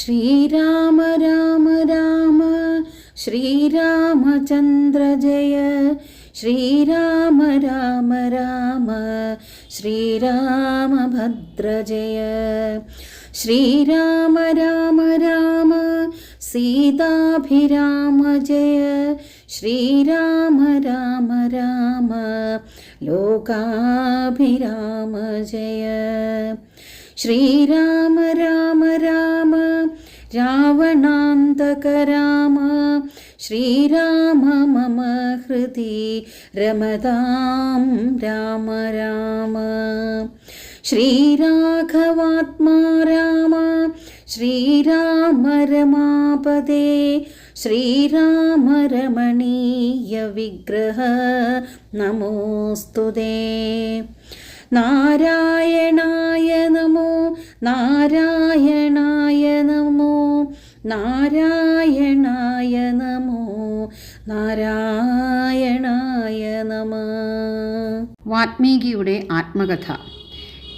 ശ്രീരാമ രാമ രാമ ശ്രീരാമചന്ദ്ര ജയ ശ്രീരാമ രാമ രാമ ശ്രീരാമഭദ്ര ജയ ശ്രീരാമ രാമ രാമ സീതാഭിരാമ ജയ ശ്രീരാമ രാമ രാമ ലോകാഭിരാമ ജയ ശ്രീരാമ രാമ രാമ രാവണാന്തക രാമ ശ്രീരാമ മമ ഹൃദി രമതാം രാമ രാമ ശ്രീരാഘവാത്മാ രാമ ശ്രീരാമ രമാപദേ ശ്രീരാമ രമണീയ വിഗ്രഹ നമോസ്തുതേ നാരായണായ നമോ നാരായണായ നമോ നാരായണായ നമോ നാരായണായ നമഃ. വാൽമീകിയുടെ ആത്മകഥ.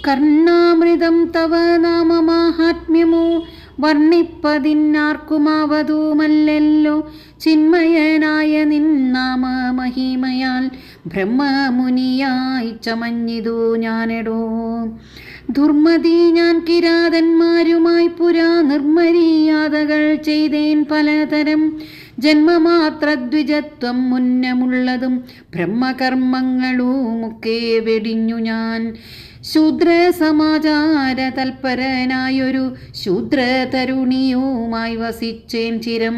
കർണാമൃതം തവ നാമമാഹാത്മ്യമോ വർണ്ണിപ്പതിന്നാർക്കുമാവതുമല്ലല്ലോ. ചിന്മയനായ നിന്നാമ മഹിമയാൽ ബ്രഹ്മമുനിയായി ചമഞ്ഞിതു ഞാനെടോ. ദുർമതി ഞാൻ കിരാതന്മാരുമായി പുരാ നിർമര്യാദകൾ ചെയ്തേൻ പലതരം. ജന്മമാത്രദ്വിജത്വം മുന്നമുള്ളതും ബ്രഹ്മകർമ്മങ്ങളുമൊക്കെ വെടിഞ്ഞു ഞാൻ. ശൂദ്ര സമാചാര തൽപരനായൊരു ശൂദ്ര തരുണിയുമായി വസിച്ചേൻ ചിരം.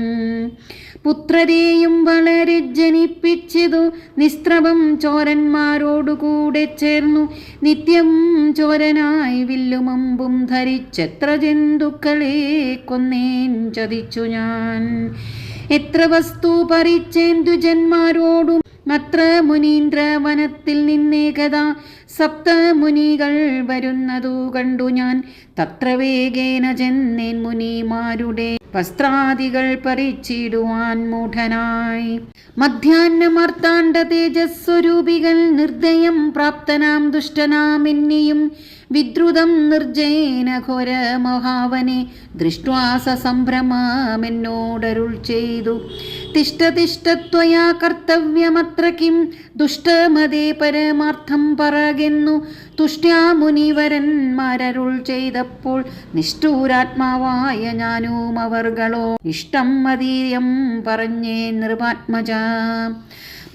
പുത്രരെയും വളരെ ജനിപ്പിച്ചതു നിസ്ത്രവം ചോരന്മാരോടുകൂടെ ചേർന്നു. നിത്യം ചോരനായി വില്ലുമമ്പും ധരിച്ചെത്ര ജന്തുക്കളെ കൊന്നേൻ ചതിച്ചു ഞാൻ. എത്ര വസ്തു പറിച്ചേൻ ദ്വിജന്മാരോടും അത്ര മുനീന്ദ്ര വനത്തിൽ നിന്നേകഥാ സപ്തമുനികൾ വരുന്നതു കണ്ടു ഞാൻ. തത്ര വേഗേന ചെന്നേൻ മുനിമാരുടെ വസ്ത്രാദികൾ പറിച്ചിടുവാൻ മൂഢനായി. മധ്യാഹ്നമർത്താണ്ഡ തേജസ്വരൂപികൾ നിർദ്ദയം പ്രാപ്തനാം ദുഷ്ടനാം എന്നിയും വിദ്രുതം നിർജേന ഘോര മഹാവനെ ദൃഷ്ട്വാ സസംഭ്രമമെന്നോടരുൾ ചെയ്തു. തിഷ്ഠ തിഷ്ഠ ത്വയാ കർത്തവ്യമത്ര കിം ദുഷ്ടമതേ പരമാർത്ഥം പറകെന്നു തുഷ്ട്യാ മുനിവരന്മാരരുൾ ചെയ്തപ്പോൾ നിഷ്ഠൂരാത്മാവായ ഞാനും അവർകളോ ഇഷ്ടം മതീര്യം പറഞ്ഞേ നൃപാത്മജ.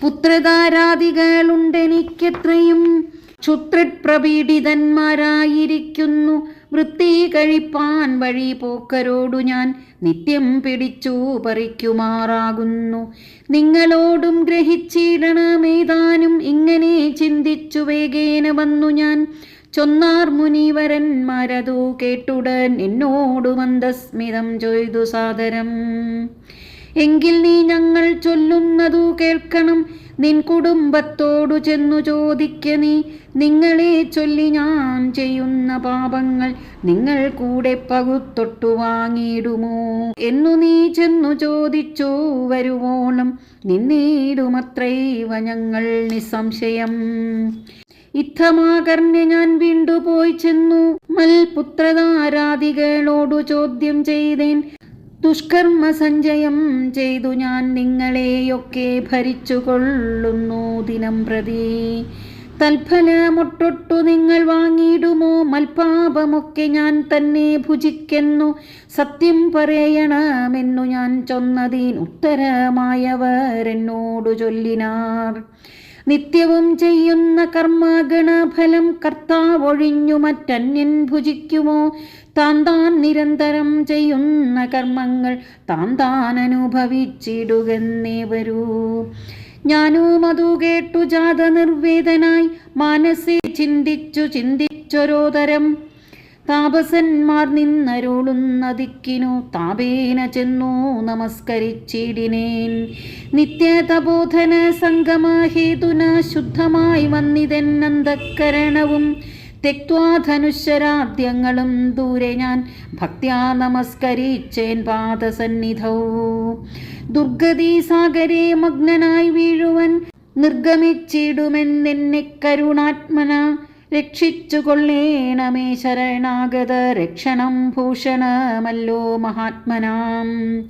പുത്രധാരാദികളുണ്ടെനിക്കെത്രയും ക്ഷുത്രിപ്രപീഡിതന്മാരായിരിക്കുന്നു. വൃത്തി കഴിപ്പാൻ വഴി പോക്കരോടു ഞാൻ നിത്യം പിടിച്ചു പറിക്കുമാറാകുന്നു. നിങ്ങളോടും ഗ്രഹിച്ചിടണമേതാനും ഇങ്ങനെ ചിന്തിച്ചു വേഗേന വന്നു ഞാൻ. ചൊന്നാർ മുനിവരന്മാരതു കേട്ടുടൻ എന്നോടു മന്ദസ്മിതം ചെയ്തു സാദരം. എങ്കിൽ നീ ഞങ്ങൾ ചൊല്ലുന്നതു കേൾക്കണം. നിൻ കുടുംബത്തോടു ചെന്നു ചോദിക്ക നീ. നിങ്ങളെ ചൊല്ലി ഞാൻ ചെയ്യുന്ന പാപങ്ങൾ നിങ്ങൾ കൂടെ പകുത്തൊട്ടു വാങ്ങിയിടുമോ എന്നു നീ ചെന്നു ചോദിച്ചോ വരുവോളം നിന്നീടുമത്രൈവ ഞങ്ങൾ നിസ്സംശയം. ഇത്തമാകർണ്യ ഞാൻ വീണ്ടുപോയി ചെന്നു മൽപുത്രധാരാദികളോടു ചോദ്യം ചെയ്തേൻ. ദുഷ്കർമ്മ സഞ്ചയം ചെയ്തു ഞാൻ നിങ്ങളെയൊക്കെ ഭരിച്ചു കൊള്ളുന്നു ദിനം പ്രതി. തൽഫലമൊട്ടൊട്ടു നിങ്ങൾ വാങ്ങിയിടുമോ? മൽപാപമൊക്കെ ഞാൻ തന്നെ ഭുജിക്കുന്നു. സത്യം പറയണമെന്നു ഞാൻ ചൊന്നതിന് ഉത്തരമായവരെന്നോടു ചൊല്ലിനാർ. നിത്യവും ചെയ്യുന്ന കർമ്മഗണഫലം കർത്താവൊഴിഞ്ഞു മറ്റന്യൻ ഭുജിക്കുമോ? താൻ നിരന്തരം ചെയ്യുന്ന കർമ്മങ്ങൾ താൻ അനുഭവിച്ചിടുകന്നേ വരൂ. ഞാനും അതു കേട്ടു ജാത നിർവേദനായി മാനസേ ചിന്തിച്ചൊരോതരം. താപസന്മാർ നിന്നരുളുന്ന ദിക്കിനു താപേന ചെന്നു നമസ്കരിച്ചിടിനേൻ. നിത്യതബോധന സംഗമഹേതുന ശുദ്ധമായി വന്നിതെന്നന്തഃകരണവും തെക്വാ ധനുശ്ശരാദ്യങ്ങളും ദൂരെ ഞാൻ ഭക്ത്യാ നമസ്കരിച്ചേൻ പാദസന്നിധൗ. ദുർഗതി സാഗരേ മഗ്നനായി വീഴുവൻ നിർഗമിച്ചിടുമെന്നെന്നെ കരുണാത്മന. രക്ഷിച്ചു കൊള്ളേണമേ ശരണാഗത രക്ഷണം ഭൂഷണമല്ലോ മഹാത്മനാം.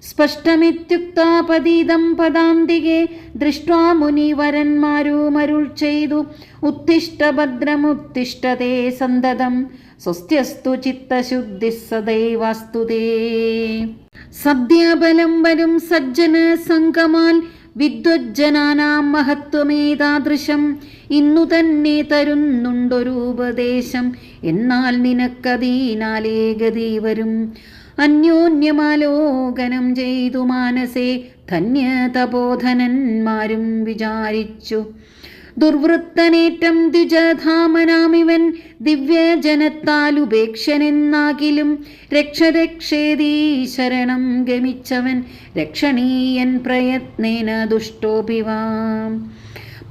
സ്പഷ്ടമിത്യുക്താപതീതം പദാന്തികെ ദൃഷ്ട്വാ മുനിവരന്മാരുമരുൾ ചെയ്തു, ഉത്തിഷ്ഠ ഭദ്രമുത്തിഷ്ഠതേ സന്തതം സ്വസ്ത്യസ്തു ചിത്തശുദ്ധി സദൈവാസ്തു തേ. സദ്യബലം വരും സജ്ജന സംഗമാൽ വിദ്വജ്ജനാനാം മഹത്വമേതാദൃശം ഇന്നു തന്നെ തരുന്നുണ്ടൊരു ഉപദേശം. എന്നാൽ നിനക്കതീനാലേ ഗതി വരും. അന്യോന്യമാലോകനം ചെയ്തു മാനസേ ധന്യതബോധനന്മാരും വിചാരിച്ചു. ദുർവൃത്തനേറ്റം ദ്വിജധാമനാമിവൻ ദിവ്യജനത്താലുപേക്ഷനെന്നാകിലും രക്ഷരക്ഷേതീ ശരണം ഗമിച്ചവൻ രക്ഷണീയൻ പ്രയത്നേന ദുഷ്ടോപിവാം.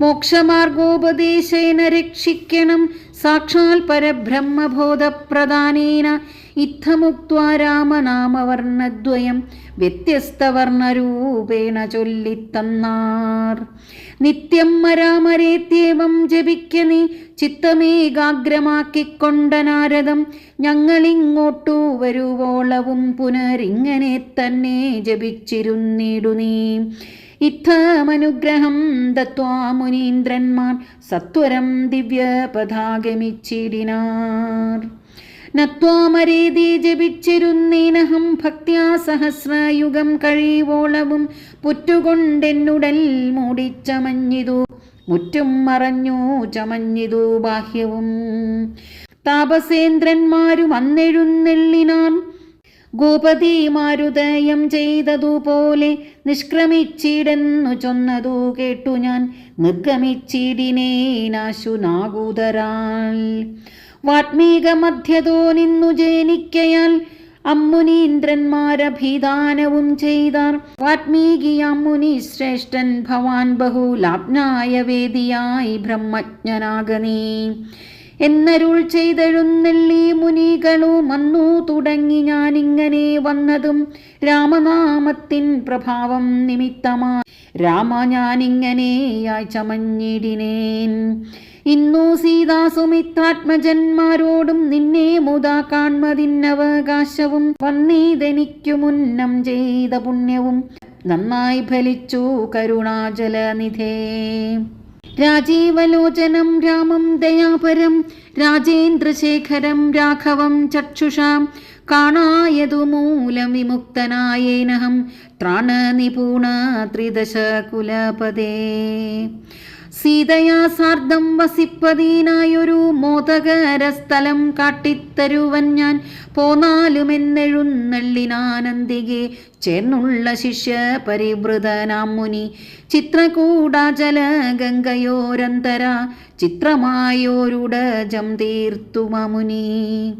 മോക്ഷമാർഗോപദേശേന രക്ഷിക്കണം സാക്ഷാൽ പരബ്രഹ്മബോധപ്രദാനേന. ഇത്തമുക്ത്വാ രാമനാമവർണ്ണദ്വയം വ്യത്യസ്തവർണ്ണരൂപേണ ചൊല്ലിത്തന്നാർ. നിത്യം മരാമരേത്യേവം ജപിക്ക നീ ചിത്തമേകാഗ്രമാക്കിക്കൊണ്ട നാരദം. ഞങ്ങളിങ്ങോട്ടു വരുവോളവും പുനരിങ്ങനെ തന്നെ ജപിച്ചിരുന്നിടു നീ. ഇത്തമനുഗ്രഹം ദത്വാ മുനീന്ദ്രന്മാർ സത്വരം ദിവ്യപദാഗമിച്ചിടിനാർ. നത്വാമരേതി ജപിച്ചിരുന്നേനഹം ഭക്ത്യാ സഹസ്രയുഗം കഴിവോളവും പുറ്റുകൊണ്ടെന്നുടൽ മൂടിച്ചമഞ്ഞിതു മുറ്റും മറഞ്ഞു ചമഞ്ഞിതു ബാഹ്യവും. താപസേന്ദ്രന്മാരും അന്നെഴുന്നെള്ളിനാൻ ഗോപതിമാരുദയം ചെയ്തതുപോലെ നിഷ്ക്രമിച്ചിടെന്നു ചൊന്നതു കേട്ടു ഞാൻ നിർഗമിച്ചിടിനേനാശു നാഗൂതരാൽ. വാത്മീക മധ്യതോ നിന്നു ജനിക്കയാൽ അമ്മുനീന്ദ്രന്മാരഭിധാനവും ചെയ്താർ. വാത്മീകിയാം മുനി ശ്രേഷ്ഠൻ ഭവാൻ ബഹുലാപ്നായ വേദിയായി ബ്രഹ്മജ്ഞനാകനീ എന്നരുൾ ചെയ്തെഴുന്നള്ളി മുനികളും അന്നു തുടങ്ങി ഞാനിങ്ങനെ വന്നതും രാമനാമത്തിൻ പ്രഭാവം നിമിത്തമായി. രാമ ഞാനിങ്ങനെയായി ചമഞ്ഞിടിനേൻ. ഇന്നു സീതാസുമിത്രാത്മജന്മാരോടും നിന്നെ മുതാ കാൺമതിന്നവകാശവും വന്നീതെനിക്കു മുന്നം ചെയ്ത പുണ്യവും നന്നായി ഫലിച്ചു കരുണാജലനിധേ. രാജീവലോചനം രാമം ദയാപരം രാജേന്ദ്രശേഖരം രാഘവം ചക്ഷുഷാം കാണായതു മൂലം വിമുക്തനായേനഹം ത്രാണനിപൂണ ത്രിദശകുലപദേ. സീതയാ സാർദ്ധം വസിപ്പതീനായൊരു മോദകരസ്ഥലം കാട്ടിത്തരുവൻ ഞാൻ പോന്നാലുമെന്നെഴുന്നള്ളിനാനന്ദികെ ചേർന്നുള്ള ശിഷ്യ പരിവൃതനാം മുനി ചിത്രകൂടാചല ഗംഗയോരന്തര ചിത്രമായോരുടജം തീർത്തുമുനി.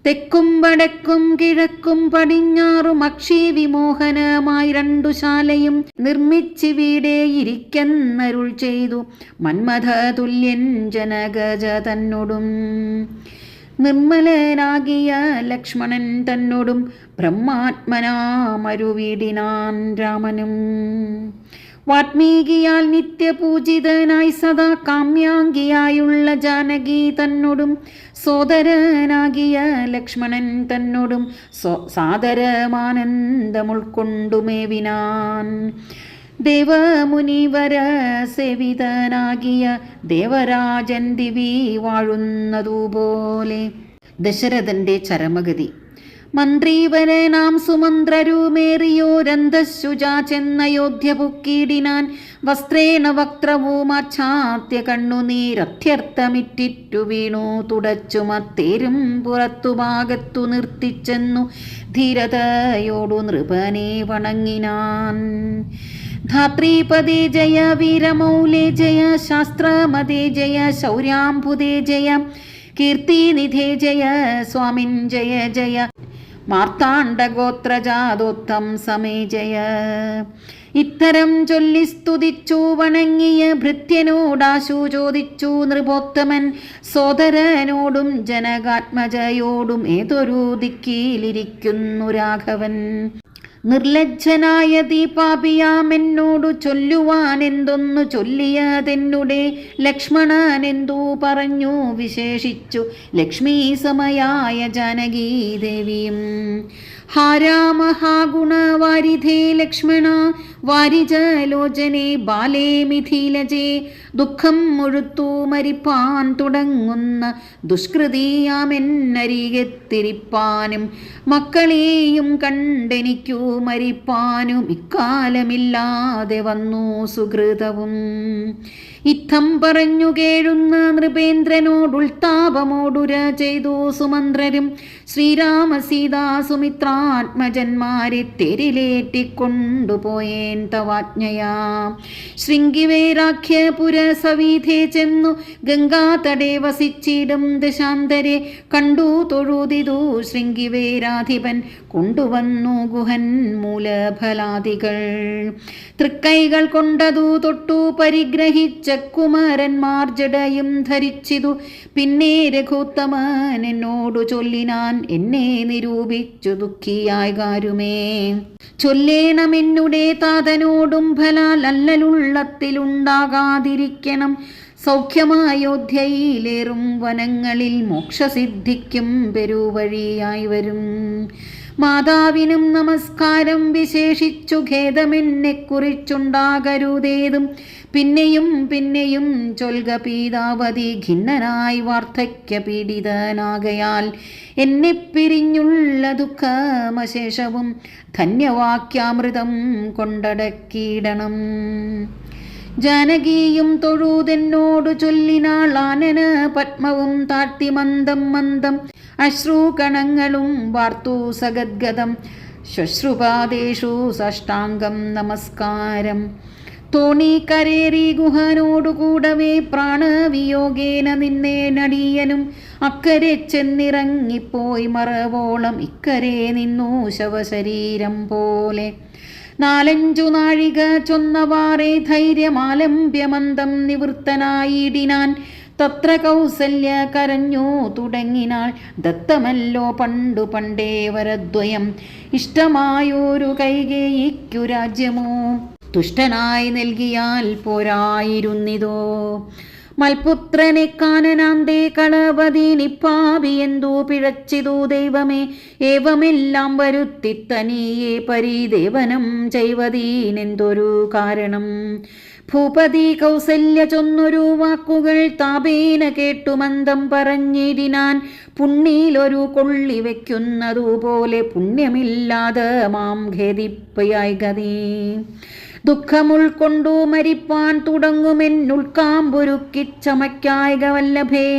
തെക്കും വടക്കും കിഴക്കും പടിഞ്ഞാറും അക്ഷി വിമോഹനമായി രണ്ടു ശാലയും നിർമ്മിച്ചിവിടെ ഇരിക്കെന്നരുൾ ചെയ്തു മന്മഥ തുല്യൻ ജനഗജ തന്നോടും. നിർമ്മലനാകിയ ലക്ഷ്മണൻ തന്നോടും ബ്രഹ്മാത്മനാമരുവീടിനാൻ രാമനും. വാത്മീകിയാൽ നിത്യപൂജിതനായി സദാ കാമ്യാംഗിയായുള്ള ജാനകി തന്നോടും സോദരനാകിയ ലക്ഷ്മണൻ തന്നോടും സാദരമാനന്ദമുൾക്കൊണ്ടുമേവിനാൻ. ദേവമുനിവര സേവിതനാകിയ ദേവരാജൻ ദിവി വാഴുന്നതുപോലെ. ദശരഥന്റെ ചരമഗതി. മന്ത്രീവരനാം സുമന്ത്രരുമേറിയോരന്തശുജാ ചെന്നയോധ്യ പുക്കീടിനാൻ. വസ്ത്രേണ വക്ത്രവുമാച്ഛാദ്യ കണ്ണുനീരത്യർത്ഥമിറ്റിറ്റു വീണു തുടച്ചുമത്തേരും പുറത്തു ഭാഗത്തു നിർത്തിച്ചെന്നു ധീരതയോടു നൃപനെ വണങ്ങിനാൻ. ധാത്രീപദേ ജയ വീരമൗലേ ജയ ശാസ്ത്രമതേ ജയ ശൗര്യാംബുദേ ജയ കീർത്തിനിധേ ജയ സ്വാമിൻ ജയ ജയ മാർത്താണ്ഡഗോത്രജാതോത്തം സമേ ജയ. ഇത്തരം ചൊല്ലി സ്തുതിച്ചു വണങ്ങിയ ഭൃത്യനോടാശു ചോദിച്ചു നൃപോത്തമൻ സോദരനോടും ജനകാത്മജയോടും ഏതൊരു ദിക്കിലിരിക്കുന്നു രാഘവൻ. നിർലജ്ജനായ ദീപാപിയാമെന്നോടു ചൊല്ലുവാൻ എന്തൊന്നു ചൊല്ലിയതെന്നുടെ ലക്ഷ്മണൻ എന്തു പറഞ്ഞു വിശേഷിച്ചു ലക്ഷ്മീ സമയായ ജാനകീ ദേവിയും. ഹാ രാമ ഹാ ഗുണവാരിധേ ലക്ഷ്മണ വാരിജലോചനെ ബാലേ മിഥിലജേ ദുഃഖം മുഴുത്തു മരിപ്പാൻ തുടങ്ങുന്ന ദുഷ്കൃതിയാമെന്നരികെത്തിരിപ്പാനും മക്കളെയും കണ്ടെനിക്കു മരിപ്പാനും ഇക്കാലമില്ലാതെ വന്നു സുഹൃതവും. ഇത്തം പറഞ്ഞു കേഴുന്ന നൃപേന്ദ്രനോടുൾത്താപമോടുര ചെയ്തു സുമന്ത്രരും ശ്രീരാമ സീതാ സുമിത്രാത്മജന്മാരെ തെരിലേറ്റിക്കൊണ്ടുപോയേൻ തവാജ്ഞയാ. ശൃംഗിവേരാഖ്യപുര സവീധേ ചെന്നു ഗംഗാതടേ വസിച്ചിടും ദശാന്തരെ കണ്ടു തൊഴുതിതു ശൃംഗിവേരാധിപൻ കൊണ്ടുവന്നു ഗുഹൻ മൂലഫലാദികൾ. തൃക്കൈകൾ കൊണ്ടതു തൊട്ടു പരിഗ്രഹിച്ച കുമാരന്മാർ ജടയും ധരിച്ചിതു. പിന്നെ രഘുത്തമൻ എന്നോടു ചൊല്ലിനാൻ എന്നെ നിരൂപിച്ചു ദുഃഖിയായി കാരുമേ. ചൊല്ലേണമെന്നുടെ താതനോടും ഫലാൽ അല്ലലുള്ളത്തിലുണ്ടാകാതിരിക്കണം. സൗഖ്യമായോധ്യയിലേറും വനങ്ങളിൽ മോക്ഷസിദ്ധിക്കും പെരുവഴിയായി വരും. മാതാവിനും നമസ്കാരം വിശേഷിച്ചു ഖേദമെന്നെക്കുറിച്ചുണ്ടാകരുതേതും പിന്നെയും പിന്നെയും ചൊൽക പീതാവതി ഖിന്നനായി വാർദ്ധക്യ പീഡിതനാകയാൽ എന്നെ പിരിഞ്ഞുള്ള ദുഃഖമശേഷവും ധന്യവാക്യാമൃതം കൊണ്ടടക്കിയിടണം. ജാനകിയും തൊഴുതെന്നോടു ചൊല്ലിനാൾ ആനന പത്മവും താഴ്ത്തി മന്ദം മന്ദം അശ്രുകണങ്ങളും വാർത്തു സഗദ്ഗതം ശ്വശ്രുപാദേഷു സാഷ്ടാംഗം നമസ്കാരം. തോണിക്കരേറി ഗുഹനോടുകൂടവേ പ്രാണവിയോഗേന നിന്നേ നടിയനും അക്കരെ ചെന്നിറങ്ങിപ്പോയി മറവോളം ഇക്കരെ നിന്നു ശവശരീരം പോലെ. 4-5 നാഴിക ചൊന്നവാറേ ധൈര്യമാലംബ്യമന്ദം നിവൃത്തനായിടിനാൻ. തത്ര കൗസല്യ കരഞ്ഞു തുടങ്ങിനാൾ ദത്തമല്ലോ പണ്ടു പണ്ടേ വരദ്വയം. ഇഷ്ടമായൊരു കൈകേയിക്കു രാജ്യമോ തുഷ്ടനായി നൽകിയാൽ പോരായിരുന്നിതോ. മൽപുത്രനെ കാനനാന്തേ കളവതി നിപ്പാവി എന്തു പിഴച്ചിതു ദൈവമേ. ഏവമെല്ലാം വരുത്തി തനിയെ പരിദേവനം ചെയ്വതീനെന്തൊരു കാരണം. ഭൂപതി കൗസല്യ ചൊന്നൊരു വാക്കുകൾ താപേന കേട്ടു മന്ദം പറഞ്ഞിടിനാൻ. പുണ്ണിലൊരു കൊള്ളി വയ്ക്കുന്നതുപോലെ പുണ്യമില്ലാതെ മാം ഖേദിപ്പയായി ഗതി. ദുഃഖമുൾക്കൊണ്ടു മരിപ്പാൻ തുടങ്ങുമെന്നുൾക്കാമ്പുരുക്കിച്ചമയ്ക്കായിക വല്ലഭേ.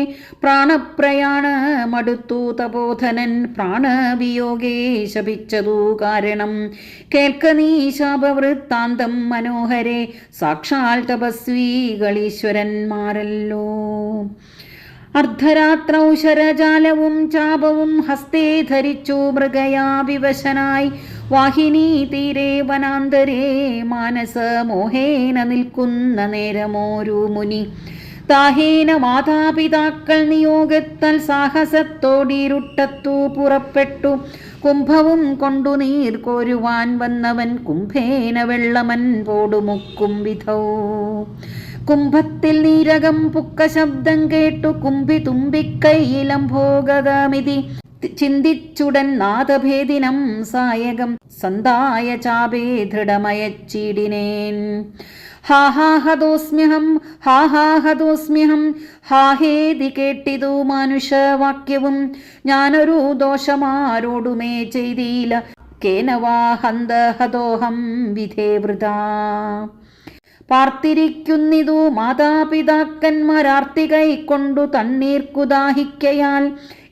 പ്രാണപ്രയാണമടുത്തു തപോധനൻ പ്രാണവിയോഗേ ശപിച്ചതു കാരണം. കേൾക്ക നീ ശാപവൃത്താന്തം മനോഹരെ സാക്ഷാൽ തപസ്വികളീശ്വരന്മാരല്ലോ. അർദ്ധരാത്രൗശരജാലവും ചാപവും ഹസ്തേ ധരിച്ചു മൃഗയാ വിവശനായി വാഹിനി തീരെ വനാന്തരേ മാനസമോഹേന നിൽക്കുന്ന നേരമോരു മുനി. താഹേന മാതാപിതാക്കൾ നിയോഗത്താൽ സാഹസത്തോടിരുട്ടത്തു പുറപ്പെട്ടു. കുംഭവും കൊണ്ടു നീർ കോരുവാൻ വന്നവൻ കുംഭേന വെള്ളമൻ പോടുമുക്കും വിധൗ. കുംഭത്തിൽ നീരകം പുക്ക ശബ്ദം കേട്ടു കുംഭി തുമ്പിക്കൈയിലംഭോഗതമിതി ചിന്തിച്ചുടൻ നാദഭേദിനം സായകം സന്തായ ചാപേ ദൃഢമയച്ചിടിനേൻ. ഹാഹാഹതോസ്മ്യഹം ഹാഹാഹതോസ്മ്യഹം ഹാഹേതി കേട്ടിതു മാനുഷവാക്യവും. ഞാനൊരു ദോഷമാരോടുമേ ചെയ്തില്ല കേനവാ ഹന്തഹതോഹം വിധേ വൃഥാ. പാർത്തിരിക്കുന്നിതു മാതാപിതാക്കന്മാരാർത്തി കൈക്കൊണ്ടു തണ്ണീർക്കുദാഹിക്കയാൽ.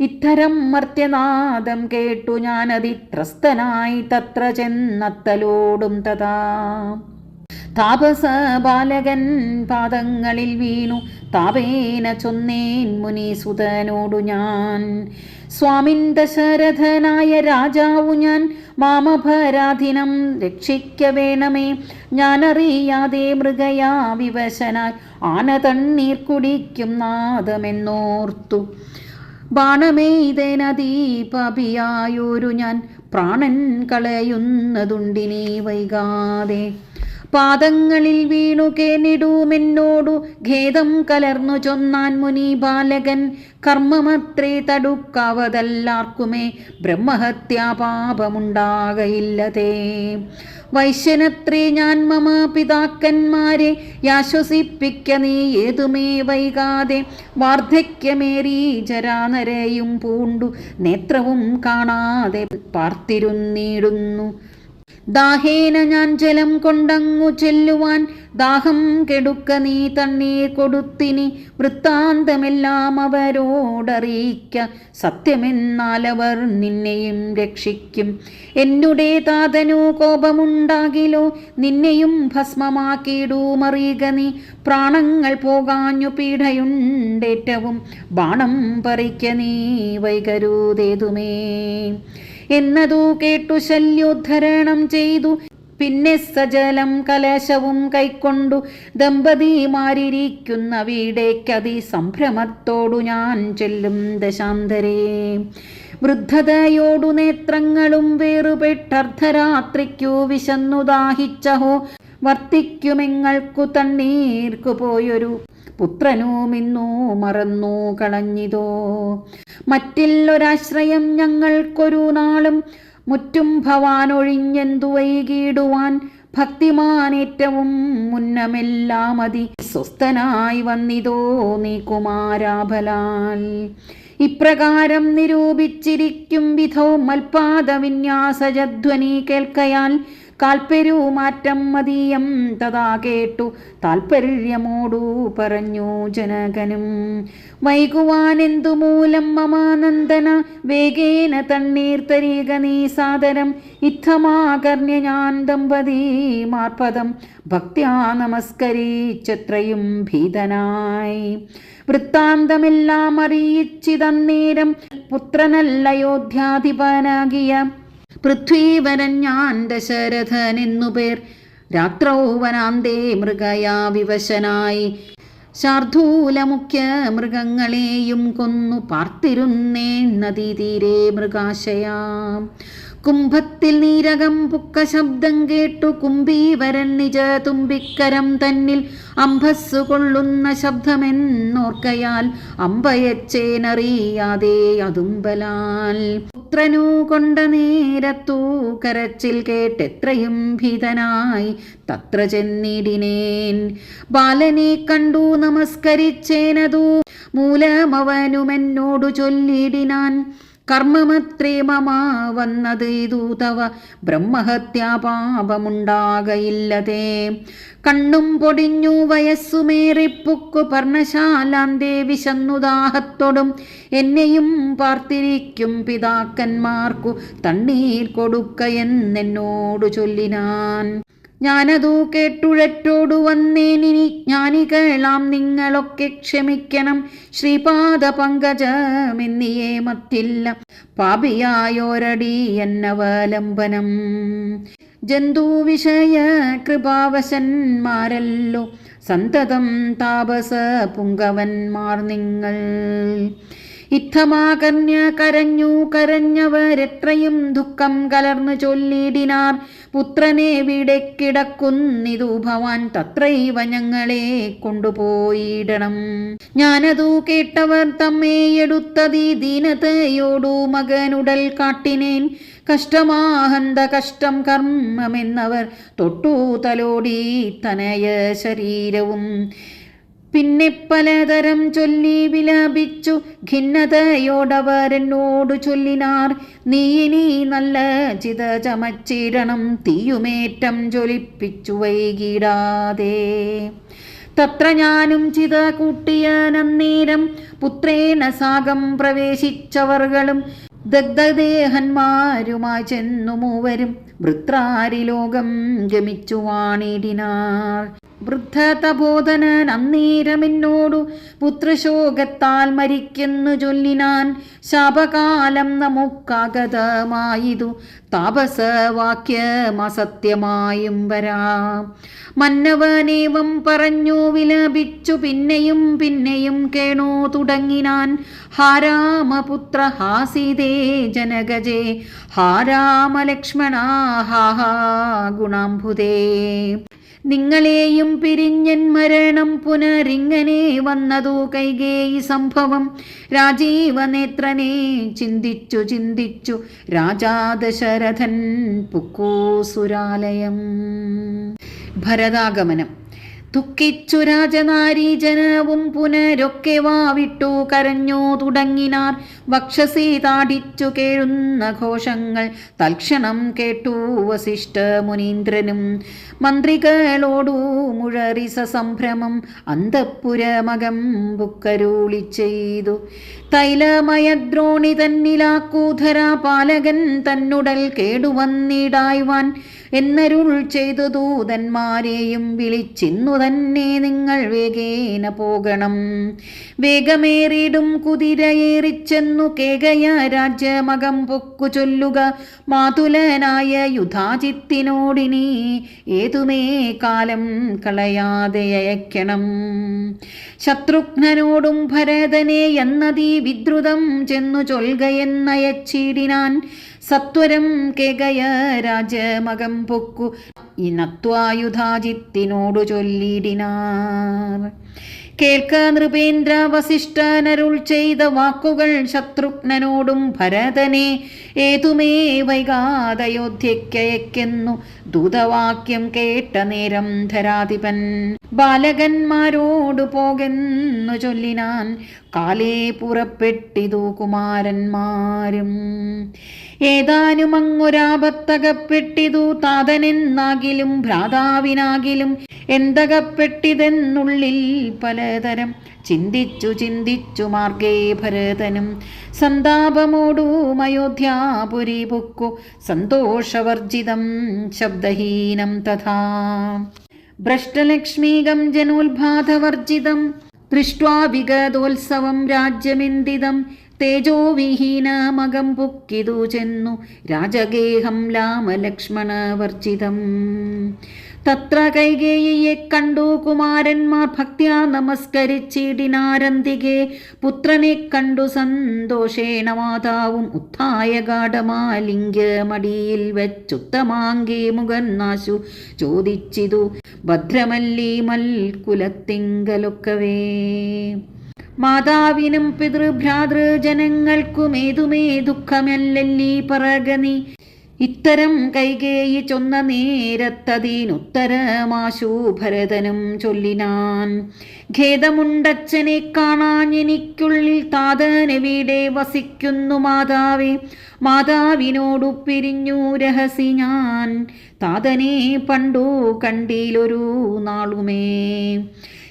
ഇത്തരം മർത്യനാദം കേട്ടു ഞാനതിത്രസ്തനായി തത്ര ചെന്നത്തലോടും തഥാ. താപസ ബാലകൻ പാദങ്ങളിൽ വീണു താപേന ചൊന്നേൻ മുനീസുതനോടു ഞാൻ. സ്വാമിൻ ദശരഥനായ രാജാവു ഞാൻ മാമപരാധിനം രക്ഷിക്ക വേണമേ. ഞാനറിയാതെ മൃഗയാ വിവശനായി ആന തണ്ണീർ കുടിക്കും നാദമെന്നോർത്തു. ബാണമെയ്തേനദീപഭിയായൊരു ഞാൻ പ്രാണൻ കളയുന്നതുണ്ടിനി വൈകാതെ. പാദങ്ങളിൽ വീണു കേണിടുമെന്നോടു ഖേദം കലർന്നു ചൊന്നാൻ മുനി ബാലകൻ. കർമ്മമത്രേ തടുക്കാവതല്ലാർക്കുമേ ബ്രഹ്മഹത്യാ പാപമുണ്ടാകയില്ലതേ. വൈശ്യനത്രേ ഞാൻ മമ പിതാക്കന്മാരെ യാശ്വസിപ്പിക്ക നീ ഏതുമേ വൈകാതെ. വാർദ്ധക്യമേറി ജരാനരയും പൂണ്ടു നേത്രവും കാണാതെ പാർത്തിരുന്നിടുന്നു. ദാഹേന ഞാൻ ജലം കൊണ്ടങ്ങു ചെല്ലുവാൻ ദാഹം കെടുക്ക നീ തണ്ണീർ കൊടുത്തിനി. വൃത്താന്തമെല്ലാം അവരോടറിയിക്ക സത്യമെന്നാലവർ നിന്നെയും രക്ഷിക്കും. എന്നുടെ താതനു കോപമുണ്ടാകിലോ നിന്നെയും ഭസ്മമാക്കിയിടുമറിയുക നീ. പ്രാണങ്ങൾ പോകാഞ്ഞു പീഡയുണ്ടേറ്റവും ബാണം പറിക്ക നീ വൈകരുതേതുമേ എന്നതു കേട്ടു ശല്യോദ്ധരണം ചെയ്തു. പിന്നെ സജലം കലശവും കൈക്കൊണ്ടു ദമ്പതിമാരിയ്ക്കുന്ന വീടേക്കതി സംഭ്രമത്തോടു ഞാൻ ചെല്ലും ദശാന്തരേ. വൃദ്ധതയോടു നേത്രങ്ങളും വേറുപെട്ടർദ്ധരാത്രിക്കു വിശന്നു ദാഹിച്ചഹോ. വർത്തിക്കുമെങ്ങൾക്കു തണ്ണീർക്കു പോയൊരു പുത്രനുമിന്നു മറന്നു കളഞ്ഞിതോ. മറ്റില്ലൊരാശ്രയം ഞങ്ങൾക്കൊരു നാളും മുറ്റും ഭവാനൊഴിഞ്ഞെന്തു വൈകിടുവാൻ. ഭക്തിമാനേറ്റവും മുന്നമെല്ലാം അതി സ്വസ്ഥനായി വന്നിതോ നീ കുമാരാഭലാൽ. ഇപ്രകാരം നിരൂപിച്ചിരിക്കും വിധോ മൽപാദവിന്യാസജധ്വനി കേൾക്കയാൽ. കാൽപ്പെരുമാറ്റം മതീയം തഥാ കേട്ടു താൽപര്യമോടു പറഞ്ഞു ജനകനും. വൈകുവാനെന്തു മൂലം മമാനന്ദന വേഗേന തണ്ണീർ തരിക നീ സാദരം. ഇത്തമാകർണ്യ ഞാൻ ദമ്പതിമാർപദം ഭക്ത്യാ നമസ്കരിച്ചത്രയും ഭീതനായി. വൃത്താന്തമെല്ലാം അറിയിച്ചിതന്നേരം പുത്രനല്ലയോധ്യാധിപനാകിയ പൃഥ്വീവരൻ ഞാൻ ദശരഥനെന്നു പേർ. രാത്രൗ വനാന്തേ മൃഗയാ വിവശനായി ശാർദൂലമുഖ്യ മൃഗങ്ങളെയും കൊന്നു പാർത്തിരുന്നേൻ നദീതീരെ മൃഗാശയാം. കുംഭത്തിൽ നീരകം പുക്ക ശബ്ദം കേട്ടു കുംഭീവരൻ നിജ തുമ്പിക്കരം തന്നിൽ അംഭസ്സു കൊള്ളുന്ന ശബ്ദമെന്നോർക്കയാൽ അമ്പയച്ചേനറിയാതെ അതുമ്പലാൽ. പുത്രനു കൊണ്ട നേരത്തു കരച്ചിൽ കേട്ടെത്രയും ഭീതനായി തത്ര ചെന്നിടിനേൻ. ബാലനെ കണ്ടു നമസ്കരിച്ചേനതു മൂലമവനുമെന്നോടു ചൊല്ലിടിനാൻ. കർമ്മമത്രേ മമ വന്നത് ഇതു തവ ബ്രഹ്മഹത്യാ പാപമുണ്ടാകയില്ലതേ. കണ്ണും പൊടിഞ്ഞു വയസ്സുമേറിപ്പുക്കു പർണശാലാന്തേ വിശന്നുദാഹത്തോടും എന്നെയും പാർത്തിരിക്കും പിതാക്കന്മാർക്കു തണ്ണീർ കൊടുക്കയെന്നോടു ചൊല്ലിനാൻ. ഞാനതു കേട്ടുഴറ്റോടു വന്നേനിനി ജ്ഞാനികളാം നിങ്ങളൊക്കെ ക്ഷമിക്കണം. ശ്രീപാദ പങ്കജമെന്നിയേ മറ്റില്ല പാപിയായോരടി എന്നവലംബനം. ജന്തുവിഷയ കൃപാവശന്മാരല്ലോ സന്തതം താപസ പുങ്കവന്മാർ നിങ്ങൾ. ഇത്തമാകർണ്യ കരഞ്ഞവരെത്രയും ദുഃഖം കലർന്നു ചൊല്ലിടിനാർ. പുത്രനെവിടെ കിടക്കുന്നിതു ഭവാൻ തത്രൈവ ഞങ്ങളെ കൊണ്ടുപോയിടണം. ഞാനതു കേട്ടവർ തമ്മേയെടുത്തതി ദീനതയോടു മകനുടൽ കാട്ടിനേൻ. കഷ്ടമാഹന്ത കഷ്ടം കർമ്മമെന്നവർ തൊട്ടു തലോടി തനയ ശരീരവും. പിന്നെ പലതരം ചൊല്ലി വിലപിച്ചു ഖിന്നതയോടവരെന്നോടു ചൊല്ലിനാർ. നീ ഇനി നല്ല ചിത ചമച്ചിടണം തീയുമേറ്റം ജ്വലിപ്പിച്ചു വൈകിടാതെ. തത്ര ഞാനും ചിത കൂട്ടിയ നന്നേരം പുത്രേണ സാഗം പ്രവേശിച്ചവർകളും ദഗ്ധദേഹന്മാരുമായി ചെന്നു മൂവരും വൃത്രാരിലോകം ഗമിച്ചു വാണിടിനാർ. വൃദ്ധതബോധനൻ അന്നേരമെന്നോടു പുത്രശോകത്താൽ മരിക്കുന്നു ചൊല്ലിനാൻ. ശാപകാലം നമുക്കാഗതമായിതു താപസവാക്യമസത്യമായും വരാം. മന്നവനേവം പറഞ്ഞു വിലപിച്ചു പിന്നെയും പിന്നെയും കേണു തുടങ്ങിനാൻ. ഹാരാമപുത്ര ഹാസിതേ ജനകജേ ഹാരാമലക്ഷ്മണ ഹാഹാ ഗുണാംബുദേ. നിങ്ങളെയും പിരിഞ്ഞൻ മരണം പുനരിങ്ങനെ വന്നതു കൈകേയി സംഭവം. രാജീവനേത്രനെ ചിന്തിച്ചു ചിന്തിച്ചു രാജാ ദശരഥൻ പുക്കൂസുരാലയം. ഭരതാഗമനം. ദുഃഖിച്ചു രാജനാരീജനവും പുനരൊക്കെ വാവിട്ടു കരഞ്ഞു തുടങ്ങിനാർ. വക്ഷസി താടിച്ചു കേഴുന്ന ഘോഷങ്ങൾ തൽക്ഷണം കേട്ടു വസിഷ്ഠ മുനീന്ദ്രനും. മന്ത്രികളോടു മുഴറി സസംഭ്രമം അന്തഃപുരമകം ബുക്കരുളി ചെയ്തു. തൈലമയദ്രോണി തന്നിലാക്കൂധര പാലകൻ തന്നുടൽ കേടുവന്നിടായ്വാൻ എന്നരുൾ ചെയ്തു ദൂതന്മാരെയും വിളിച്ചിന്നു തന്നെ നിങ്ങൾ വേഗേന പോകണം. വേഗമേറിടും കുതിരയേറിച്ചെന്നു കേകയ രാജ്യമകം പൊക്കു ചൊല്ലുക. മാതുലനായ യുധാജിത്തിനോടിനി ഏതുമേ കാലം കളയാതെ അയക്കണം. ശത്രുഘ്നനോടും ഭരതനെ എന്നതീ വിദ്രുതം ചെന്നു ചൊൽകയെന്നയച്ചിടിനാൻ. സത്വരം കേകയ രാജമകം പൊക്കു ഇനത്വായുധാജിത്തിനോടു ചൊല്ലിടിനാർ. കേൾക്ക നൃപേന്ദ്ര വസിഷ്ഠനരുൾ ചെയ്ത വാക്കുകൾ ശത്രുഘ്നനോടും ഭരതനെ ഏതുമേ വൈകാതയോധ്യയ്ക്കയക്കെന്നു ദൂതവാക്യം കേട്ട നേരം ധരാധിപൻ ബാലകന്മാരോടു പോകെന്നു ചൊല്ലിനാൻ. കാലേ പുറപ്പെട്ടിതു കുമാരന്മാരും. ഏതാനും അങ്ങൊരാപത്തകപ്പെട്ടിതു താതനെന്നാകിലും ഭ്രാതാവിനാകിലും എന്തകപ്പെട്ടിതെന്നുള്ളിൽ പലതരം ചിന്തിച്ചു ചിന്തിച്ചു മാർഗേ ഭരതനും. സന്താപമോടും അയോധ്യാപുരി പൊക്കു സന്തോഷവർജിതം ശബ്ദഹീനം തഥാ. ഭ്രഷ്ടലക്ഷ്മീകം ജനോത്ഭാതവർജിതം ദൃഷ്ട്വാ വിഗതോത്സവം രാജ്യമെന്തിതം. തേജോവിഹീനമകം പൊക്കിതു ചെന്നു രാജഗേഹം രാമലക്ഷ്മണവർജിതം. തത്ര കൈകേയിയെ കണ്ടു കുമാരന്മാർ ഭക്ത്യാ നമസ്കരിച്ചിടിനാരന്തികെ. പുത്രനെ കണ്ടു സന്തോഷേണ മാതാവും ഉത്ഥായ ഗാഢമാലിംഗ്യ മടിയിൽ വെച്ചുത്തമാങ്കി മുഖന്നാശു ചോദിച്ചിതു ഭദ്രമല്ലി മൽക്കുലത്തിങ്കലൊക്കവേ. മാതാവിനും പിതൃഭ്രാതൃജനങ്ങൾക്കുമേതുമേ ദുഃഖമല്ലല്ലീ പറകനി. ഇത്തരം കൈകേയി ചൊന്ന നേരത്തതിനുത്തരമാശു ഭരതനും ചൊല്ലിനാൻ. ഖേദമുണ്ടച്ഛനെ കാണാഞ്ഞെനിക്കുള്ളിൽ താതനെവിടെ വസിക്കുന്നു മാതാവേ. മാതാവിനോടു പിരിഞ്ഞു രഹസി ഞാൻ താതനെ പണ്ടു കണ്ടിലൊരു നാളുമേ.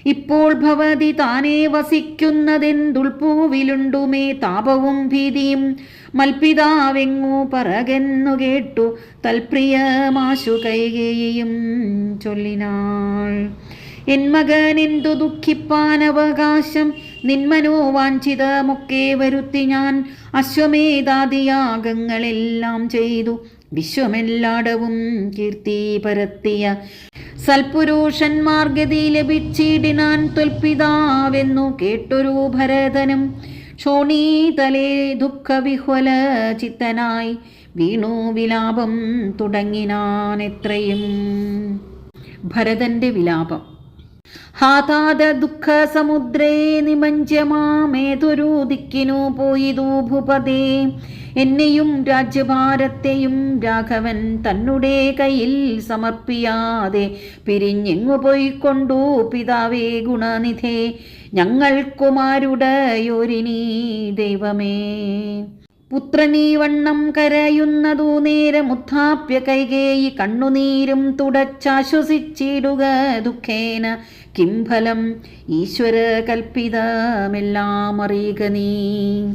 ഇപ്പോൾ ഭവതി താനേ വസിക്കുന്നതെന്തുൾപ്പൂവിലുണ്ടുമേ താപവും ഭീതിയും. മൽപിതാവെങ്ങു പറകെന്നു കേട്ടു തൽപ്രിയമാശു കൈകേയിയും ചൊല്ലിനാൾ. എൻ മകനെന്തു ദുഃഖിപ്പാനവകാശം നിന്മനോവാഞ്ചിതമൊക്കെ വരുത്തി ഞാൻ. അശ്വമേധാദിയാഗങ്ങളെല്ലാം ചെയ്തു വിശ്വമെല്ലാടവും കീർത്തി പരത്തിയ സൽപുരുഷന്മാർ ഗതി ലഭിച്ചിടിനാൻ ത്വൽപിതാവെന്നു കേട്ടൊരു ഭരതനും. ക്ഷോണീതലേ ദുഃഖവിഹ്വല ചിത്തനായി വീണു വിലാപം തുടങ്ങിനാൻ എത്രയും. ഭരതന്റെ വിലാപം. ഹാതാത ദുഃഖ സമുദ്രേ നിമഞ്ജ്യമാമേതൊരു ദിക്കിനു പോയിതു ഭൂപതേ. എന്നെയും രാജ്യഭാരത്തെയും രാഘവൻ തന്നുടെ കയ്യിൽ സമർപ്പിയാതെ പിരിഞ്ഞെങ്ങു പോയിക്കൊണ്ടു പിതാവേ ഗുണനിധേ. ഞങ്ങൾക്കുമാരുടയോരിനീ ദൈവമേ. പുത്രനീ വണ്ണം കരയുന്നതു നേരമുത്ഥാപ്യ കൈകേയി കണ്ണുനീരും തുടച്ചാശ്വസിച്ചിടുക ദുഃഖേന. കിം ഫലം ഈശ്വര കൽപ്പിതമെല്ലാം അറിയുക നീ.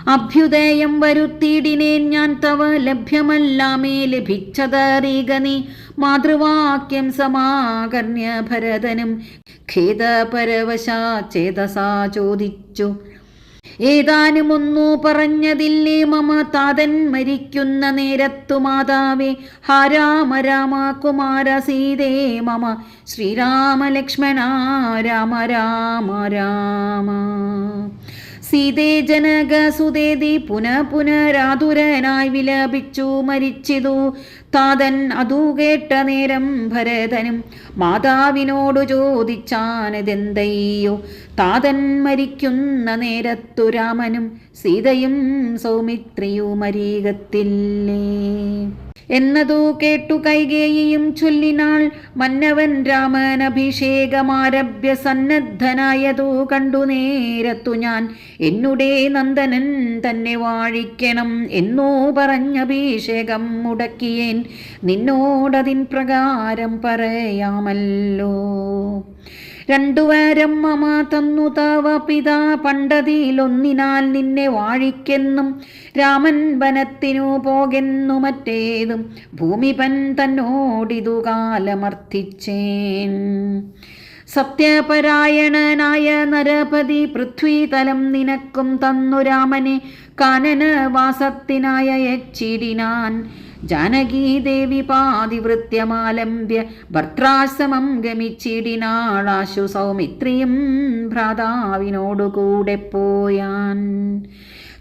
അഭ്യുദയം വരുത്തിയിടിനേൻ ഞാൻ തവ ലഭ്യമല്ലാമേ ലഭിച്ചതറിയുക നീ. മാതൃവാക്യം സമാകർണ്യ ഭരതനും ഖേദപരവശാ ചേതസാ ചോദിച്ചു. ഏതാനുമൊന്നു പറഞ്ഞതില്ലേ മമ താതൻ മരിക്കുന്ന നേരത്തു മാതാവേ. ഹാ രാമ രാമ കുമാര സീതേ മമ ശ്രീരാമ ലക്ഷ്മണ രാമ രാമ രാമ. സീതേ ജനക സുതേതി പുനരാതുരനായി വിലപിച്ചു മരിച്ചിതു. താതൻ അതു കേട്ട നേരം ഭരതനും മാതാവിനോടു ചോദിച്ചാനതെന്തയ്യോ. താതൻ മരിക്കുന്ന നേരത്തു രാമനും സീതയും സൗമിത്രിയുമരീകത്തില്ലേ എന്നതു കേട്ടു കൈകേയിയും ചൊല്ലിനാൾ. മന്നവൻ രാമൻ അഭിഷേകമാരഭ്യ സന്നദ്ധനായതു കണ്ടു നേരത്തു ഞാൻ എന്നുടേ നന്ദനൻ തന്നെ വാഴിക്കണം എന്നോ പറഞ്ഞഭിഷേകം മുടക്കിയേൻ. നിന്നോടതിൻ പ്രകാരം പറയാമല്ലോ. രണ്ടുവാരം മമ തന്നു തവ പിതാ പണ്ടതിലൊന്നിനാൽ നിന്നെ വാഴിക്കെന്നും. രാമൻ വനത്തിനു പോകെന്നു മറ്റേതും ഭൂമിപൻ തന്നോടിതു കാലമർത്ഥിച്ചേൻ. സത്യപരായണനായ നരപതി പൃഥ്വീതലം നിനക്കും തന്നു രാമനെ കാനനവാസത്തിനായ യച്ചിടിനാൻ. ജാനകീദേവി പാതിവൃത്യമാലംബ്യ ഭർത്താശ്രമം ഗമിച്ചിടിനാളാശു സൗമിത്രിയും ഭ്രാതാവിനോടുകൂടെ പോയാൻ.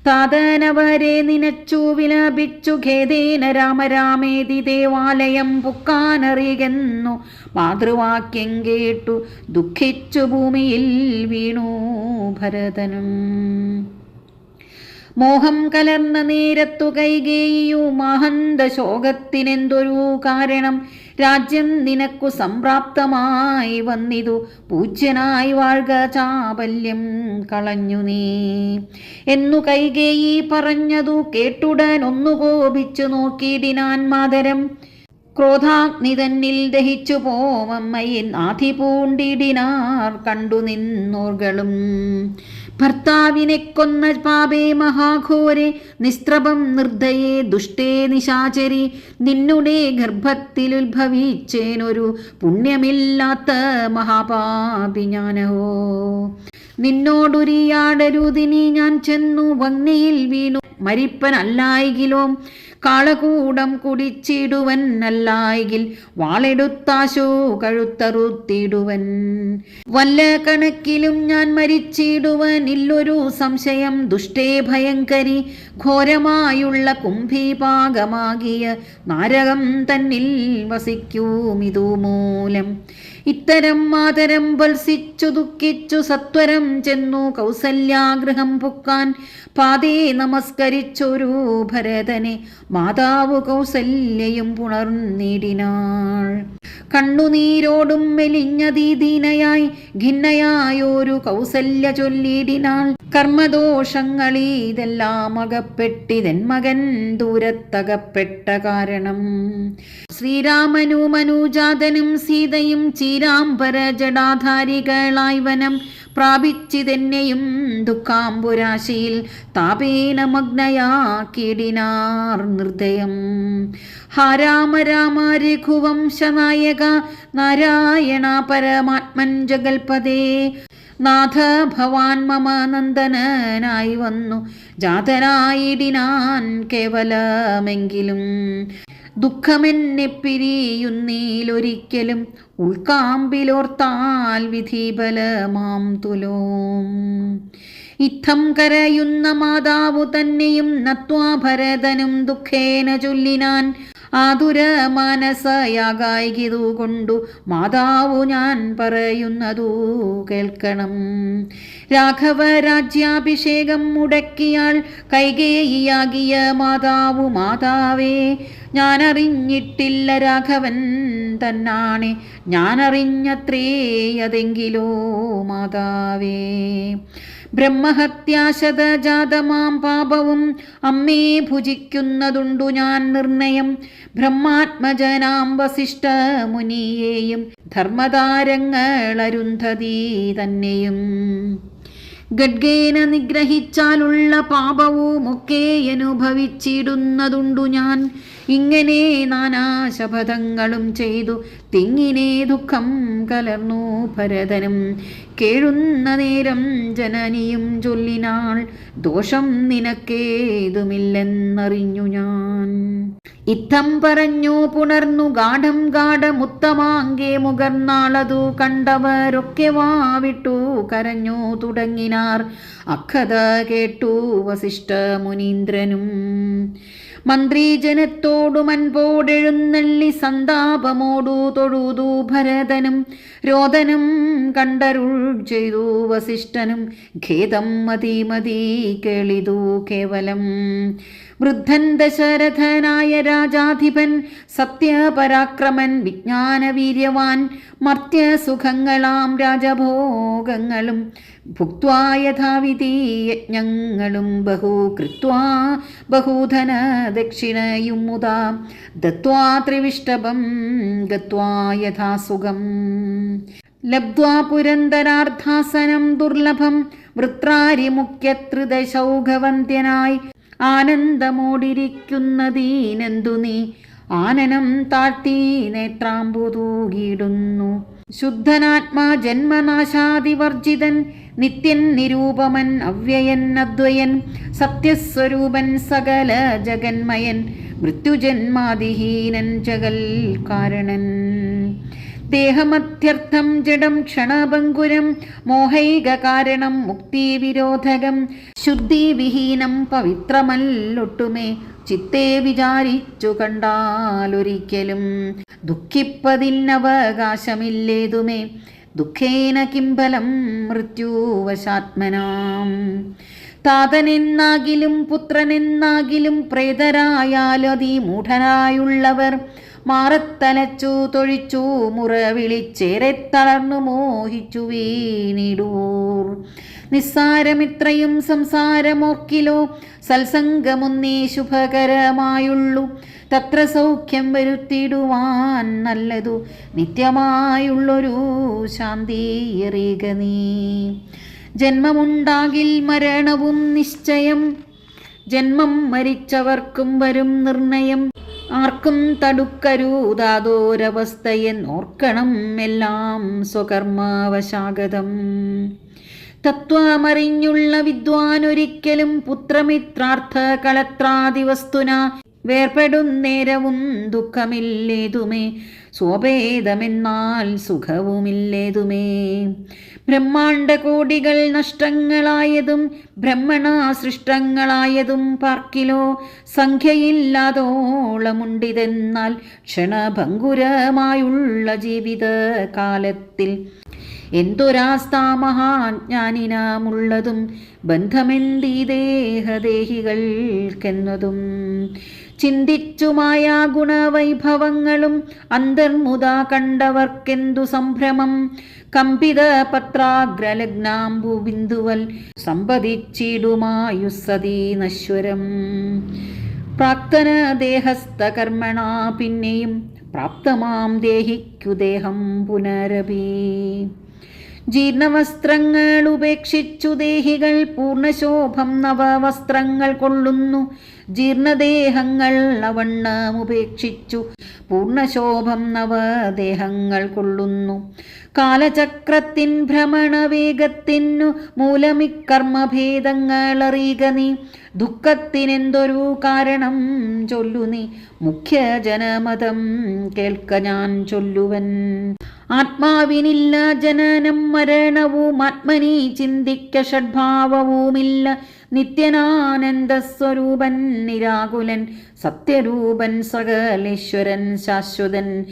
താതനവരെ നിനച്ചു വിലപിച്ചു ഖേദേന രാമരാമേതി ദേവാലയം പുക്കാനറികെന്നു. മാതൃവാക്യം കേട്ടു ദുഃഖിച്ചു ഭൂമിയിൽ വീണു ഭരതനും. മോഹം കലർന്ന നേരത്തു കൈകേയിയു മഹന്ത ശോകത്തിനെന്തൊരു കാരണം. രാജ്യം നിനക്കു സംപ്രാപ്തമായി വന്നിതു പൂജ്യനായി വാഴ്ക ചാബല്യം കളഞ്ഞു നീ എന്നു കൈകേയി പറഞ്ഞതു കേട്ടുടൻ ഒന്നു കോപിച്ചു നോക്കിയിടിനാൻ മാതരം. ക്രോധാഗ്നി തന്നിൽ ദഹിച്ചു പോമമ്മയിൽ ആധി പൂണ്ടിടിനാർ കണ്ടു നിന്നോർകളും. ഭർത്താവിനെ കൊന്ന പാപേ മഹാഘോരെ നിസ്ത്രപം നിർദ്ദയേ ദുഷ്ടേ നിശാചരി. നിന്നുടെ ഗർഭത്തിലുദ്ഭവിച്ചേനൊരു പുണ്യമില്ലാത്ത മഹാപാപി ഞാനഹോ. നിന്നോടുരിയാടരുതിനി ഞാൻ ചെന്നു വഗ്നിയിൽ വീണു മരിപ്പനല്ലായികിലോ. കാളകൂടം കുടിച്ചിടുവൻ അല്ലായികിൽ വാളെടുത്താശു കഴുത്തറുത്തിടുവൻ. വല്ല കണക്കിലും ഞാൻ മരിച്ചിടുവൻ ഇല്ലൊരു സംശയം. ദുഷ്ടേ ഭയങ്കരി ഘോരമായുള്ള കുംഭീപാകമാകിയ നാരകം തന്നിൽ വസിക്കൂമിതു മൂലം. ഇത്തരം മാതരം വത്സിച്ചു ദുഃഖിച്ചു സത്വരം ചെന്നു കൗസല്യാഗൃഹം പുക്കാൻ. പാതേ നമസ്കരിച്ചൊരു ഭരതനെ മാതാവ് കൗസല്യയും പുണർന്നിടിനാൾ. കണ്ണുനീരോടും മെലിഞ്ഞതീദീനയായി ഖിന്നയായൊരു കൗസല്യ ചൊല്ലിടിനാൾ. കർമ്മദോഷങ്ങളിതെല്ലാം അകപ്പെട്ടിതെൻ മകൻ ദൂരത്തകപ്പെട്ട കാരണം. ശ്രീരാമനു മനുജാതനും സീതയും ചീരാംബര ജടാധാരികളായി വനം പ്രാപിച്ചിതെന്നെയും ദുഃഖാംബുരാശിയിൽ താപേന മഗ്നയാക്കിടിനാർ നിർദ്ദയം. ഹാ രാമ രാമ രഘുവംശനായക നാരായണ പരമാത്മൻ ജഗൽപദേ. നാഥ ഭവാൻ മമ നന്ദനനായി വന്നു ജാതനായിടിനാൻ കേവലമെങ്കിലും. ദുഃഖമെന്നെ പിരിയുന്നീലൊരിക്കലും ഉൾക്കാമ്പിലോർത്താൽ വിധിബലമാം തുലോം. ഇത്തം കരയുന്ന മാതാവു തന്നെയും നത്വാ ഭരതനും ദുഃഖേന ചൊല്ലിനാൻ. ആതുര മാനസയാകായികതു കൊണ്ടു മാതാവു ഞാൻ പറയുന്നതു കേൾക്കണം. രാഘവ രാജ്യാഭിഷേകം മുടക്കിയാൾ കൈകേയിയാകിയ മാതാവു മാതാവേ. ഞാനറിഞ്ഞിട്ടില്ല രാഘവൻ തന്നാണെ ഞാനറിഞ്ഞത്രേ അതെങ്കിലോ മാതാവേ. ബ്രഹ്മഹത്യാശതജാതമാം പാപവും അമ്മേ ഭുജിക്കുന്നതുണ്ടു ഞാൻ നിർണയം. ബ്രഹ്മാത്മജനാം വസിഷ്ഠ മുനിയെയും ധർമ്മതാരങ്ങൾ അരുന്ധതി തന്നെയും. ഗഡ്ഗേന നിഗ്രഹിച്ചാലുള്ള പാപവുമൊക്കെ അനുഭവിച്ചിടുന്നതുണ്ടു ഞാൻ. ഇങ്ങനെ നാനാശപഥങ്ങളും ചെയ്തു തിങ്ങിനെ ദുഃഖം കലർന്നു ഭരതനും. കേഴുന്ന നേരം ജനനിയും ചൊല്ലിനാൾ, ദോഷം നിനക്കേതുമില്ലെന്നറിഞ്ഞു ഞാൻ. ഇത്തം പറഞ്ഞു പുണർന്നു ഗാഠം ഗാഠമുത്തമാങ്കെ മുകർന്നാളതു കണ്ടവരൊക്കെ വാവിട്ടു കരഞ്ഞു തുടങ്ങിനാർ. അക്കഥ കേട്ടു വസിഷ്ഠ മുനീന്ദ്രനും. മന്ത്രിജനത്തോടു മൻപോടെഴുന്നള്ളി സന്താപമോടു തൊഴുതു ഭരതനും. രോദനം കണ്ടരുൾ ചെയ്തു വസിഷ്ഠനും. ഖേദം മതി കേളിതു കേവലം. വൃദ്ധൻ ദശരഥനായ രാജാധിപൻ, സത്യപരാക്രമൻ വിജ്ഞാനവീര്യവാൻ, മർത്യസുഖങ്ങളാം രാജഭോഗങ്ങളും ഭുക്ത്വാ യഥാവിധി യജ്ഞങ്ങളും ബഹുകൃത്വാ ബഹൂധന ദക്ഷിണയും മുദാ ദത്വാ ത്രിവിഷ്ടഭം ഗത്വാ യഥാസുഖം. ലബ്ധ്വാ പുരന്തരാർത്ഥാസനം ദുർലഭം വൃത്രാരിമുഖ്യത്രിദശൗഘവന്ത്യനായി ആനന്ദമോടിരിക്കുന്നതീനെന്തു നീ ആനനം താഴ്ത്തി നേത്രാംബുതൂകിടുന്നു. ശുദ്ധനാത്മാ ജന്മനാശാദിവർജിതൻ, നിത്യൻ നിരൂപമൻ അവ്യയൻ അദ്വയൻ, സത്യസ്വരൂപൻ സകല ജഗന്മയൻ, മൃത്യുജന്മാദിഹീനൻ ജഗൽ കാരണൻ. ദേഹമത്യർത്ഥം ജഡം ക്ഷണഭങ്കുരം, മോഹൈക കാരണം മുക്തിവിരോധകം, ശുദ്ധിവിഹീനം പവിത്രമല്ലൊട്ടുമേ ചിത്തേ വിചാരിച്ചു കണ്ടാലൊരിക്കലും ദുഃഖിപ്പതിനവകാശമില്ലേതുമേ. ദുഃഖേന കിംബലം മൃത്യുവശാത്മനാം. താതനെന്നാകിലും പുത്രനെന്നാകിലും പ്രേതരായാലതിമൂഢരായുള്ളവർ മാറത്തലച്ചു തൊഴിച്ചു മുറവിളിച്ചേറെ തളർന്നു മോഹിച്ചു വീണിടൂർ. നിസ്സാരമിത്രയും സംസാരമോർക്കിലോ സത്സംഗമൊന്നേ ശുഭകരമായുള്ളൂ. തത്ര സൗഖ്യം വരുത്തിടുവാൻ നല്ലതു നിത്യമായുള്ളൊരു ശാന്തി എറിയുക നീ. ജന്മമുണ്ടാകിൽ മരണവും നിശ്ചയം, ജന്മം മരിച്ചവർക്കും വരും നിർണയം. ആർക്കും തടുക്കരുതാതോരവസ്ഥയെന്നോർക്കണം എല്ലാം സ്വകർമാവശാഗതം. തത്വമറിഞ്ഞുള്ള വിദ്വാനൊരിക്കലും പുത്രമിത്രാർത്ഥ കളത്രാദിവസ്തുന വേർപെടുന്നേരവും ദുഃഖമില്ലേതുമേ. സ്വഭേദമെന്നാൽ സുഖവുമില്ലേതുമേ. ബ്രഹ്മാണ്ഡകോടികൾ നഷ്ടങ്ങളായതും ബ്രഹ്മണ സൃഷ്ടങ്ങളായതും പാർക്കിലോ സംഖ്യയില്ലാതോളമുണ്ടിതെന്നാൽ ക്ഷണഭങ്കുരമായുള്ള ജീവിതകാലത്തിൽ എന്തൊരാസ്താമഹാജ്ഞാനിനാമുള്ളതും ബന്ധമെന്തീ ദേഹദേഹികൾക്കെന്നതും. ചിന്തിച്ചുമായ ഗുണവൈഭവങ്ങളും അന്തർമുദാ കണ്ടവർക്കെന്തു സംഭ്രമം. കമ്പിത പത്രാഗ്രലഗ്നാംബുബിന്ദുവൽ സമ്പതിച്ചിടുമായുസ്സതി നശ്വരം. പ്രാക്തന ദേഹസ്ഥകർമ്മണ പിന്നെയും പ്രാപ്തമാം ദേഹിക്കു ദേഹം പുനരപി. ജീർണവസ്ത്രങ്ങൾ ഉപേക്ഷിച്ചു ദേഹികൾ പൂർണ്ണശോഭം നവവസ്ത്രങ്ങൾ കൊള്ളുന്നു. ജീർണദേഹങ്ങൾ അവണ്ണമുപേക്ഷിച്ചു പൂർണ്ണശോഭം നവദേഹങ്ങൾ കൊള്ളുന്നു. കാലചക്രത്തിൻ ഭ്രമണവേഗത്തിനു മൂലമിക്കർമ്മഭേദങ്ങളറിയുക നീ. ദുഃഖത്തിനെന്തൊരു കാരണം ചൊല്ലു നീ. മുഖ്യജനമതം കേൾക്ക ഞാൻ ചൊല്ലുവൻ. ആത്മാവിനില്ല ജനനം മരണവും ആത്മനി ചിന്തിക്ക ഷഡ്ഭാവവുമില്ല. നിത്യനാനന്ദസ്വരൂപൻ നിരാകുലൻ സത്യരൂപൻ സകലേശ്വരൻ ശാശ്വതൻ.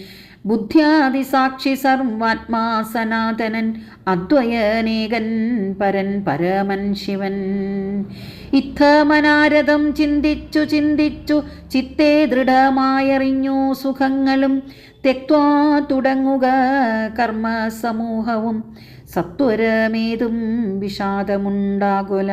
ബുദ്ധ്യാദിസാക്ഷി സർവാത്മാ സനാതനൻ അദ്വയനേകൻ പരൻ പരമൻ ശിവൻ. ഇത്തമനാരദം ചിന്തിച്ചു ചിന്തിച്ചു ചിത്തേ ദൃഢമായറിഞ്ഞു സുഖങ്ങളും തെക്വാ തുടങ്ങുക കർമ്മസമൂഹവും. സത്വരമേതും വിഷാദമുണ്ടാകുല.